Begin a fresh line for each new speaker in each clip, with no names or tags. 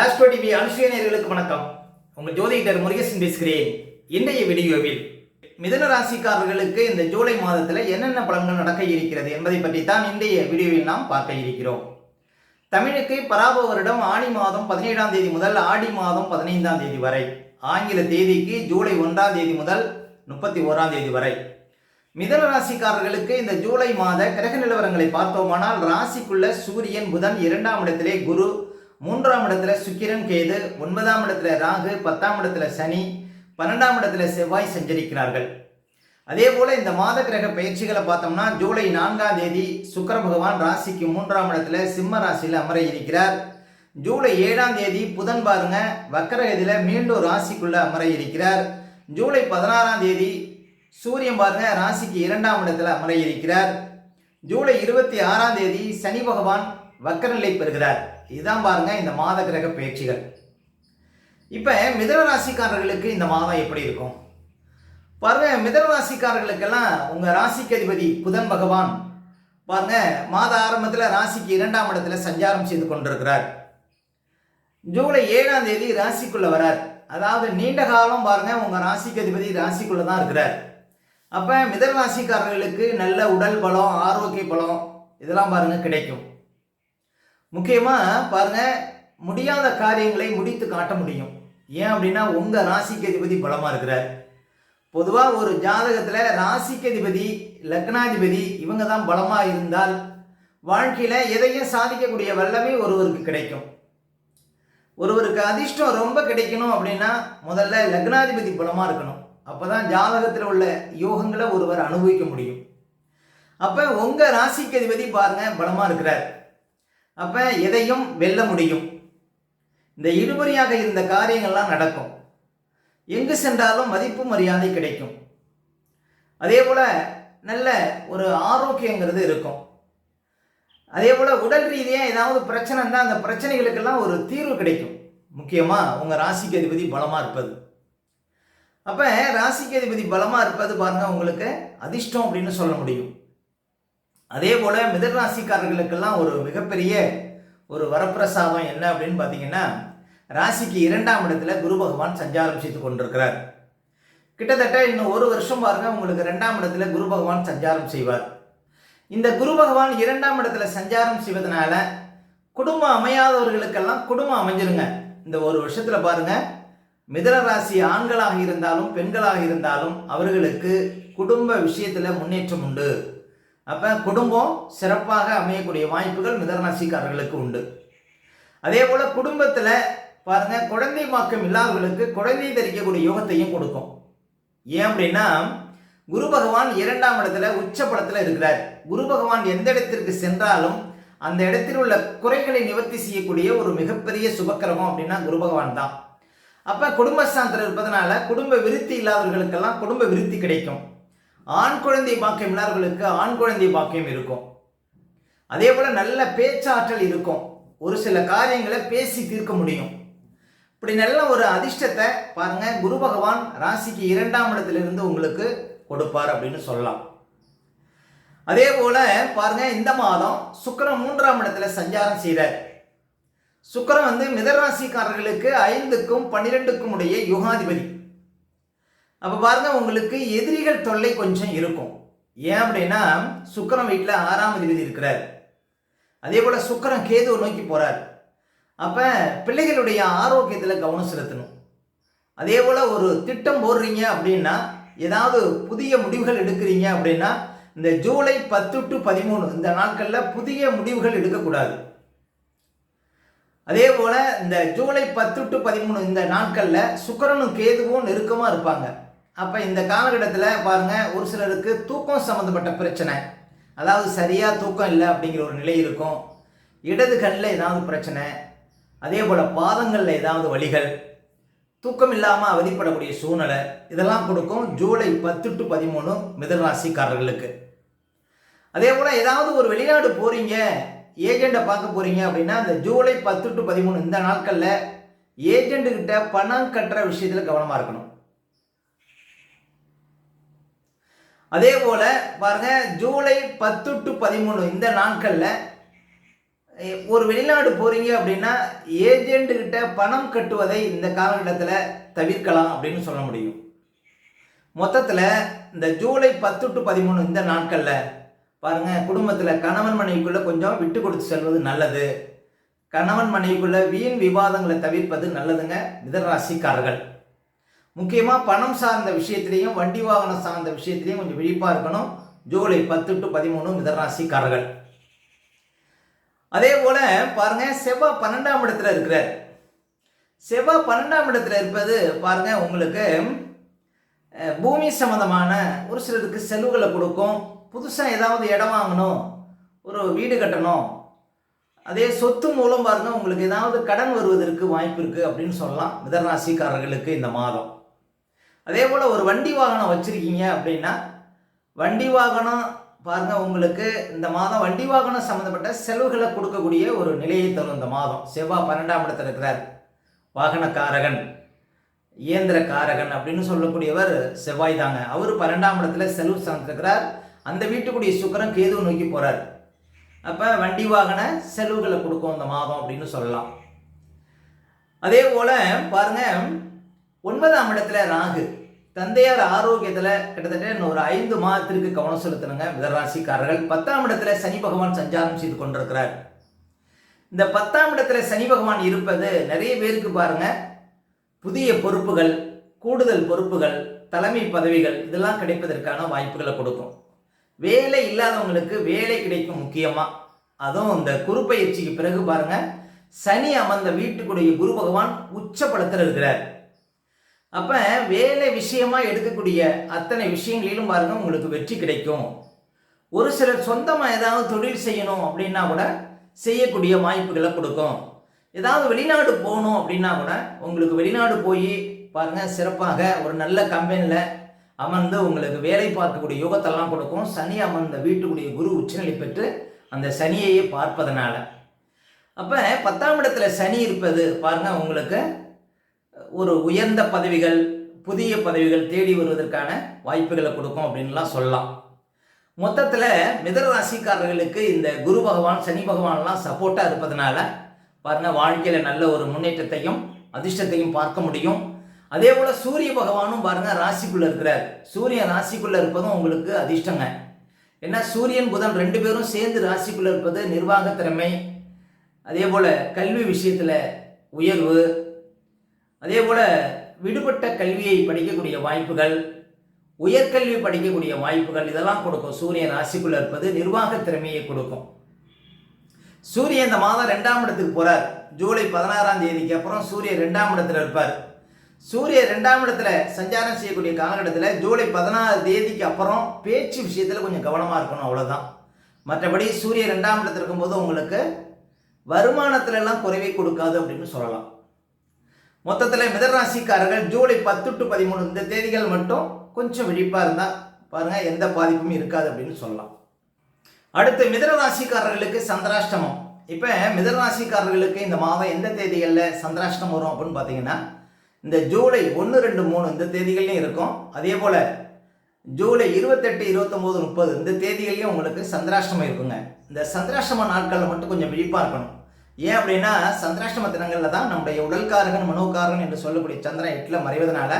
Astro TV அனுஷியனர்களுக்கு வணக்கம். உங்கள் ஜோதிடர் முருகேசன் பேசுகிறேன். இன்றைய வீடியோவில் மிதுன ராசிக்காரர்களுக்கு இந்த ஜூலை மாதத்தில் என்னென்ன பலன்கள் நடக்க இருக்கிறது என்பதை பற்றி தான் இன்றைய வீடியோவில் நாம் பார்க்க இருக்கிறோம். தமிழுக்கு பராப வருடம் ஆடி மாதம் 17ஆம் தேதி முதல் ஆடி மாதம் 15ஆம் தேதி வரை, ஆங்கில தேதிக்கு ஜூலை 1ஆம் தேதி முதல் 31ஆம் தேதி வரை. மிதுன ராசிக்காரர்களுக்கு இந்த ஜூலை மாத கிரக நிலவரங்களை பார்த்தோமானால், ராசிக்குள்ள சூரியன், புதன், 2ஆம் இடத்திலே குரு, 3ஆம் இடத்துல சுக்கிரன், கேது, 9ஆம் இடத்துல ராகு, 10ஆம் இடத்துல சனி, 12ஆம் இடத்துல செவ்வாய் சஞ்சரிக்கிறார்கள். அதே போல இந்த மாத கிரக பயிற்சிகளை பார்த்தோம்னா, ஜூலை 4ஆம் தேதி சுக்கிர பகவான் ராசிக்கு 3ஆம் இடத்துல சிம்ம ராசியில் அமர இருக்கிறார். ஜூலை 7ஆம் தேதி புதன் பாருங்க வக்கரகதியில மீண்டும் ராசிக்குள்ள அமர இருக்கிறார். ஜூலை 16ஆம் தேதி சூரியன் பாருங்க ராசிக்கு 2ஆம் இடத்துல அமர இருக்கிறார். ஜூலை 26ஆம் தேதி சனி பகவான் வக்கரநிலை பெறுகிறார். இதுதான் பாருங்க இந்த மாத கிரக பயிற்சிகள். இப்ப மிதுன ராசிக்காரர்களுக்கு இந்த மாதம் எப்படி இருக்கும் பாருங்க. மிதுன ராசிக்காரர்களுக்கெல்லாம் உங்க ராசிக்கு அதிபதி புதன் பகவான் பாருங்க மாத ஆரம்பத்தில் ராசிக்கு 2ஆம் இடத்துல சஞ்சாரம் செய்து கொண்டிருக்கிறார். ஜூலை 7ஆம் தேதி ராசிக்குள்ள வரார். அதாவது நீண்ட காலம் பாருங்க உங்க ராசிக்கு அதிபதி ராசிக்குள்ள தான் இருக்கிறார். அப்ப மிதுன ராசிக்காரர்களுக்கு நல்ல உடல் பலம், ஆரோக்கிய பலம் இதெல்லாம் பாருங்க கிடைக்கும். முக்கியமா பாருங்க முடியாத காரியங்களை முடித்து காட்ட முடியும். ஏன் அப்படின்னா உங்க ராசிக்கு அதிபதி பலமா இருக்கிறார். பொதுவா ஒரு ஜாதகத்துல ராசிக்கு அதிபதி, லக்னாதிபதி இவங்க தான் பலமா இருந்தால் வாழ்க்கையில எதையும் சாதிக்கக்கூடிய வல்லமை ஒருவருக்கு கிடைக்கும். ஒருவருக்கு அதிர்ஷ்டம் ரொம்ப கிடைக்கணும் அப்படின்னா முதல்ல லக்னாதிபதி பலமா இருக்கணும். அப்பதான் ஜாதகத்தில் உள்ள யோகங்களை ஒருவர் அனுபவிக்க முடியும். அப்ப உங்க ராசிக்கு அதிபதி பாருங்க பலமா இருக்கிறார். அப்ப எதையும் வெல்ல முடியும். இந்த இழுபறியாக இருந்த காரியங்கள்லாம் நடக்கும். எங்கு சென்றாலும் மதிப்பு மரியாதை கிடைக்கும். அதே போல நல்ல ஒரு ஆரோக்கியங்கிறது இருக்கும். அதே போல உடல் ரீதியா ஏதாவது பிரச்சனை இருந்தால் அந்த பிரச்சனைகளுக்கெல்லாம் ஒரு தீர்வு கிடைக்கும். முக்கியமா உங்க ராசிக்கு அதிபதி பலமா இருப்பது. அப்ப ராசிக்கு அதிபதி பலமா இருப்பது பாருங்க உங்களுக்கு அதிர்ஷ்டம் அப்படின்னு சொல்ல முடியும். அதே போல மிதுன ராசிக்காரர்களுக்கெல்லாம் ஒரு மிகப்பெரிய ஒரு வரப்பிரசாதம் என்ன அப்படின்னு பார்த்தீங்கன்னா, ராசிக்கு 2ஆம் இடத்துல குரு பகவான் சஞ்சாரம் செய்து கொண்டிருக்கிறார். கிட்டத்தட்ட இன்னும் ஒரு வருஷம் பாருங்க உங்களுக்கு 2ஆம் இடத்துல குரு பகவான் சஞ்சாரம் செய்வார். இந்த குரு பகவான் 2ஆம் இடத்துல சஞ்சாரம் செய்வதனால குடும்பம் அமையாதவர்களுக்கெல்லாம் குடும்பம் அமைஞ்சிருங்க. இந்த ஒரு வருஷத்துல பாருங்க மிதுன ராசி ஆண்களாக இருந்தாலும் பெண்களாக இருந்தாலும் அவர்களுக்கு குடும்ப விஷயத்துல முன்னேற்றம் உண்டு. அப்ப குடும்பம் சிறப்பாக அமையக்கூடிய வாய்ப்புகள் மிதுன ராசிக்காரர்களுக்கு உண்டு. அதே போல குடும்பத்துல பாருங்க குழந்தை பாக்கியம் இல்லாதவர்களுக்கு குழந்தை தரிக்கக்கூடிய யோகத்தையும் கொடுக்கும். ஏன் அப்படின்னா குரு பகவான் 2ஆம் இடத்துல உச்சபலத்துல இருக்கிறார். குரு பகவான் எந்த இடத்திற்கு சென்றாலும் அந்த இடத்தில் உள்ள குறைகளை நிவர்த்தி செய்யக்கூடிய ஒரு மிகப்பெரிய சுபக்கிரகம் அப்படின்னா குரு பகவான் தான். அப்ப குடும்பஸ்தானத்தில் இருப்பதனால குடும்ப விருத்தி இல்லாதவர்களுக்கெல்லாம் குடும்ப விருத்தி கிடைக்கும். ஆண் குழந்தை பாக்கியம் இல்லாதவர்களுக்கு ஆண் குழந்தை பாக்கியம் இருக்கும். அதே போல நல்ல பேச்சாற்றல் இருக்கும். ஒரு சில காரியங்களை பேசி தீர்க்க முடியும். இப்படி நல்ல ஒரு அதிர்ஷ்டத்தை பாருங்க குரு பகவான் ராசிக்கு 2ஆம் இடத்திலிருந்து உங்களுக்கு கொடுப்பார் அப்படின்னு சொல்லலாம். அதே போல பாருங்க இந்த மாதம் சுக்கிரன் 3ஆம் இடத்துல சஞ்சாரம் செய்கிறார். சுக்கிரன் மிதுன ராசிக்காரர்களுக்கு 5க்கும் 12க்கும் உடைய யுகாதிபதி. அப்ப பாருங்க உங்களுக்கு எதிரிகள் தொல்லை கொஞ்சம் இருக்கும். ஏன் அப்படின்னா சுக்கிரன் வீட்டில் 6ஆம் அதிபதி இருக்கிறார். அதே போல சுக்கிரன் கேதுவை நோக்கி போறார். அப்ப பிள்ளைகளுடைய ஆரோக்கியத்தில் கவனம் செலுத்தணும். அதே போல ஒரு திட்டம் போடுறீங்க அப்படின்னா, ஏதாவது புதிய முடிவுகள் எடுக்கிறீங்க அப்படின்னா இந்த ஜூலை 10 to 13 இந்த நாட்கள்ல புதிய முடிவுகள் எடுக்கக்கூடாது. அதே போல இந்த ஜூலை 10 to 13 இந்த நாட்கள்ல சுக்கிரனும் கேதுவும் நெருக்கமா இருப்பாங்க. அப்ப இந்த காலகட்டத்தில் பாருங்க ஒரு சிலருக்கு தூக்கம் சம்பந்தப்பட்ட பிரச்சனை, அதாவது சரியா தூக்கம் இல்லை அப்படிங்கிற ஒரு நிலை இருக்கும். இடது கண்ணில் ஏதாவது பிரச்சனை, அதே போல பாதங்கள்ல ஏதாவது வலிகள், தூக்கம் இல்லாம அவதிப்படக்கூடிய சூழ்நிலை இதெல்லாம் கொடுக்கும் ஜூலை 10 to 13 மிதுன ராசிக்காரர்களுக்கு. அதே போல ஏதாவது ஒரு வெளிநாடு போறீங்க, ஏஜெண்டை பார்க்க போறீங்க அப்படின்னா இந்த ஜூலை 10 to 13 இந்த நாட்கள்ல ஏஜெண்ட் கிட்ட பணம் கட்டுற விஷயத்துல கவனமா இருக்கணும். அதே போல பாருங்க ஜூலை 10 to 13 இந்த நாட்கள்ல ஒரு வெளிநாடு போகிறீங்க அப்படின்னா ஏஜென்ட்டுக்கிட்ட பணம் கட்டுவதை இந்த காலகட்டத்தில் தவிர்க்கலாம் அப்படின்னு சொல்ல முடியும். மொத்தத்தில் இந்த ஜூலை 10 to 13 இந்த நாட்களில் பாருங்கள், குடும்பத்தில் கணவன் மனைவிக்குள்ளே கொஞ்சம் விட்டு கொடுத்து செல்வது நல்லது. கணவன் மனைவிக்குள்ள வீண் விவாதங்களை தவிர்ப்பது நல்லதுங்க மிதனராசிக்காரர்கள். முக்கியமாக பணம் சார்ந்த விஷயத்திலையும் வண்டி வாகனம் சார்ந்த விஷயத்திலையும் கொஞ்சம் விழிப்பாக இருக்கணும் ஜூலை 10 to 13 மிதனராசிக்காரர்கள். அதே போல் பாருங்கள், செவ்வாய் 12ஆம் இடத்துல இருக்கிறார். செவ்வாய் 12ஆம் இடத்துல இருப்பது பாருங்கள் உங்களுக்கு பூமி சம்மந்தமான ஒரு சிலருக்கு செலவுகளை கொடுக்கும். புதுசாக ஏதாவது இடம் வாங்கணும், ஒரு வீடு கட்டணும், அதே சொத்து மூலம் பாருங்கள் உங்களுக்கு ஏதாவது கடன் வருவதற்கு வாய்ப்பு இருக்குது அப்படின்னு சொல்லலாம் மிதனராசிக்காரர்களுக்கு இந்த மாதம். அதே போல் ஒரு வண்டி வாகனம் வச்சுருக்கீங்க அப்படின்னா வண்டி வாகனம் பாருங்கள் உங்களுக்கு இந்த மாதம் வண்டி வாகனம் சம்மந்தப்பட்ட செலவுகளை கொடுக்கக்கூடிய ஒரு நிலையை தரும் இந்த மாதம். செவ்வாய் 12ஆம் இடத்துல இருக்கிறார். வாகனக்காரகன், இயந்திரக்காரகன் அப்படின்னு சொல்லக்கூடியவர் செவ்வாய் தாங்க. அவர் 12ஆம் இடத்துல செலவு சார்ந்திருக்கிறார். அந்த வீட்டுக்குரிய சுக்கிரன் கேது நோக்கி போகிறார். அப்போ வண்டி வாகன செலவுகளை கொடுக்கும் இந்த மாதம் அப்படின்னு சொல்லலாம். அதே போல் பாருங்கள், 9ஆம் இடத்துல ராகு, தந்தையார் ஆரோக்கியத்தில் கிட்டத்தட்ட இன்னொரு 5 மாதத்திற்கு கவனம் செலுத்தணுங்க மிதனராசிக்காரர்கள். 10ஆம் இடத்துல சனி பகவான் சஞ்சாரம் செய்து கொண்டிருக்கிறார். இந்த 10ஆம் இடத்துல சனி பகவான் இருப்பது நிறைய பேருக்கு பாருங்கள் புதிய பொறுப்புகள், கூடுதல் பொறுப்புகள், தலைமை பதவிகள் இதெல்லாம் கிடைப்பதற்கான வாய்ப்புகளை கொடுக்கும். வேலை இல்லாதவங்களுக்கு வேலை கிடைக்கும். முக்கியமாக அதுவும் இந்த குரு பயிற்சிக்கு பிறகு பாருங்கள் சனி அமர்ந்த வீட்டுக்குடைய குரு பகவான் உச்சப்படத்தில் இருக்கிறார். அப்போ வேலை விஷயமாக எடுக்கக்கூடிய அத்தனை விஷயங்களிலும் பாருங்கள் உங்களுக்கு வெற்றி கிடைக்கும். ஒரு சிலர் சொந்தமாக ஏதாவது தொழில் செய்யணும் அப்படின்னா கூட செய்யக்கூடிய வாய்ப்புகளை கொடுக்கும். ஏதாவது வெளிநாடு போகணும் அப்படின்னா கூட உங்களுக்கு வெளிநாடு போய் பாருங்கள் சிறப்பாக ஒரு நல்ல கம்பெனியில் அமர்ந்து உங்களுக்கு வேலை பார்க்கக்கூடிய யோகத்தெல்லாம் கொடுக்கும். சனி அமர்ந்த வீட்டுக்குடைய குரு உச்சநிலை பெற்று அந்த சனியையே பார்ப்பதனால. அப்போ 10ஆம் இடத்துல சனி இருப்பது பாருங்கள் உங்களுக்கு ஒரு உயர்ந்த பதவிகள், புதிய பதவிகள் தேடி வருவதற்கான வாய்ப்புகளை கொடுக்கும் அப்படின்லாம் சொல்லலாம். மொத்தத்தில் மிதனராசிக்காரர்களுக்கு இந்த குரு பகவான் சனி பகவான்லாம் சப்போர்ட்டாக இருப்பதனால பாருங்கள் வாழ்க்கையில் நல்ல ஒரு முன்னேற்றத்தையும் அதிர்ஷ்டத்தையும் பார்க்க முடியும். அதே போல் சூரிய பகவானும் பாருங்கள் ராசிக்குள்ளே இருக்கிறார். சூரியன் ராசிக்குள்ளே இருப்பதும் உங்களுக்கு அதிர்ஷ்டங்க. ஏன்னா சூரியன் புதன் 2 பேரும் சேர்ந்து ராசிக்குள்ளே இருப்பது நிர்வாக திறமை, அதே போல் கல்வி விஷயத்தில் உயர்வு, அதே போல் விடுபட்ட கல்வியை படிக்கக்கூடிய வாய்ப்புகள், உயர்கல்வி படிக்கக்கூடிய வாய்ப்புகள் இதெல்லாம் கொடுக்கும். சூரியன் ராசிக்குள்ளே இருப்பது நிர்வாக திறமையை கொடுக்கும். சூரியன் இந்த மாதம் 2ஆம் இடத்துக்கு போகிறார். ஜூலை 16ஆம் தேதிக்கு அப்புறம் சூரியன் 2ஆம் இடத்துல இருப்பார். சூரியன் 2ஆம் இடத்துல சஞ்சாரம் செய்யக்கூடிய காலகட்டத்தில் ஜூலை 16 தேதிக்கு அப்புறம் பேச்சு விஷயத்தில் கொஞ்சம் கவனமாக இருக்கணும், அவ்வளோதான். மற்றபடி சூரியன் 2ஆம் இடத்துல இருக்கும்போது உங்களுக்கு வருமானத்திலெல்லாம் குறைவை கொடுக்காது அப்படின்னு சொல்லலாம். மொத்தத்தில் மிதனராசிக்காரர்கள் ஜூலை 10 to 13 இந்த தேதிகள் மட்டும் கொஞ்சம் விழிப்பாக இருந்தால் பாருங்கள் எந்த பாதிப்பும் இருக்காது அப்படின்னு சொல்லலாம். அடுத்து மிதனராசிக்காரர்களுக்கு சந்திராஷ்டமம். இப்போ மிதனராசிக்காரர்களுக்கு இந்த மாதம் எந்த தேதிகளில் சந்திராஷ்டமம் வரும் அப்படின்னு பார்த்தீங்கன்னா இந்த ஜூலை 1, 2, 3 இந்த தேதிகள்லையும் இருக்கும். அதே போல் ஜூலை 28, 29, 30 இந்த தேதிகள்லையும் உங்களுக்கு சந்திராஷ்டமம் இருக்குங்க. இந்த சந்திராஷ்டம நாட்களில் மட்டும் கொஞ்சம் விழிப்பாக இருக்கணும். ஏன் அப்படின்னா சந்திராஷ்டம தினங்களில் தான் நம்முடைய உடல்காரகன் மனோகாரகன் என்று சொல்லக்கூடிய சந்திரன் 8ல் மறைவதனால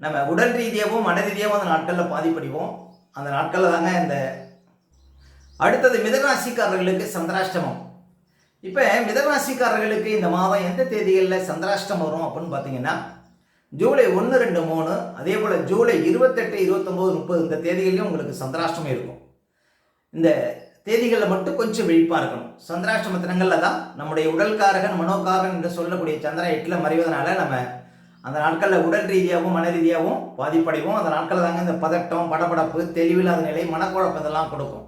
நம்ம உடல் ரீதியாகவும் மன ரீதியாகவும் அந்த நாட்களில் பாதிப்படைவோம். அந்த நாட்களில் தாங்க இந்த அடுத்தது மிதனராசிக்காரர்களுக்கு சந்திராஷ்டமம். இப்போ மிதனராசிக்காரர்களுக்கு இந்த மாதம் எந்த தேதிகளில் சந்திராஷ்டமம் வரும் அப்படின்னு பார்த்தீங்கன்னா ஜூலை 1, 2, 3 அதே போல் ஜூலை 28, 29, 30 இந்த தேதிகளையும் உங்களுக்கு சந்திராஷ்டமம் இருக்கும். இந்த தேதிகளில் மட்டும் கொஞ்சம் விழிப்பாக இருக்கணும். சந்திராஷ்டம தினங்களில் தான் நம்முடைய உடல்காரகன் மனோகாரகன் என்று சொல்லக்கூடிய சந்திரன் 8ல் மறைவதனால நம்ம அந்த நாட்களில் உடல் ரீதியாகவும் மன ரீதியாகவும் பாதிப்படைவோம். அந்த நாட்களில் தாங்க இந்த பதட்டம், படபடப்பு, தெளிவில்லாத நிலை, மனக்குழப்பம் இதெல்லாம் கொடுக்கும்.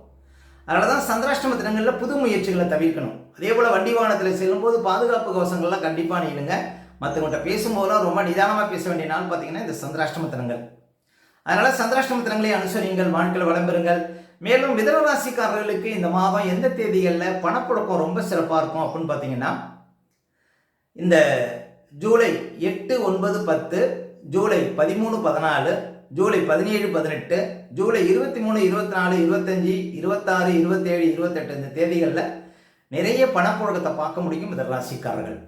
அதனால தான் சந்திராஷ்டம தினங்களில் புது முயற்சிகளை தவிர்க்கணும். அதே போல் வண்டி வாகனத்தில் செல்லும்போது பாதுகாப்பு கவசங்கள்லாம் கண்டிப்பாக நீடுங்க. மற்றவங்கள்ட்ட பேசும்போதெல்லாம் ரொம்ப நிதானமாக பேச வேண்டிய நாள் பார்த்தீங்கன்னா இந்த சந்திராஷ்டம தினங்கள். அதனால் சந்திராஷ்டம தினங்களை அனுசரிங்கள், வாழ்க்கையில் வளம்பெறுங்கள். மேலும் மிதனராசிக்காரர்களுக்கு இந்த மாதம் எந்த தேதிகளில் பணப்புழக்கம் ரொம்ப சிறப்பாக இருக்கும் அப்படின்னு பார்த்தீங்கன்னா இந்த ஜூலை 8, 9, 10, ஜூலை 13, 14, ஜூலை 17, 18, ஜூலை 23, 24, 25, 26, 27, 28 இந்த தேதிகளில் நிறைய பணப்புழக்கத்தை பார்க்க முடியும் மிதுன ராசிக்காரர்கள்.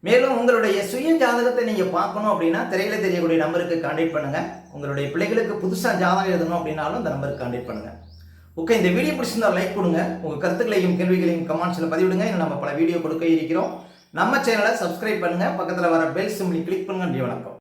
மேலும் உங்களுடைய சுய ஜாதகத்தை நீங்கள் பார்க்கணும் அப்படின்னா திரையில தெரியக்கூடிய நம்பருக்கு கான்டாக்ட் பண்ணுங்க. உங்களுடைய பிள்ளைகளுக்கு புதுசாக ஜாதகம் எழுதணும் அப்படின்னாலும் இந்த நம்பருக்கு கான்டாக்ட் பண்ணுங்க. ஓகே, இந்த வீடியோ பிடிச்சிருந்தா லைக் கொடுங்க. உங்கள் கருத்துக்களையும் கேள்விகளையும் கமெண்ட்ஸில் பதிவிடுங்க. இன்னும் நம்ம பல வீடியோ கொடுக்க இருக்கிறோம். நம்ம சேனலை சப்ஸ்கிரைப் பண்ணுங்க. பக்கத்தில் வர பெல் சிம்பிளை கிளிக் பண்ணுங்க. நன்றி, வணக்கம்.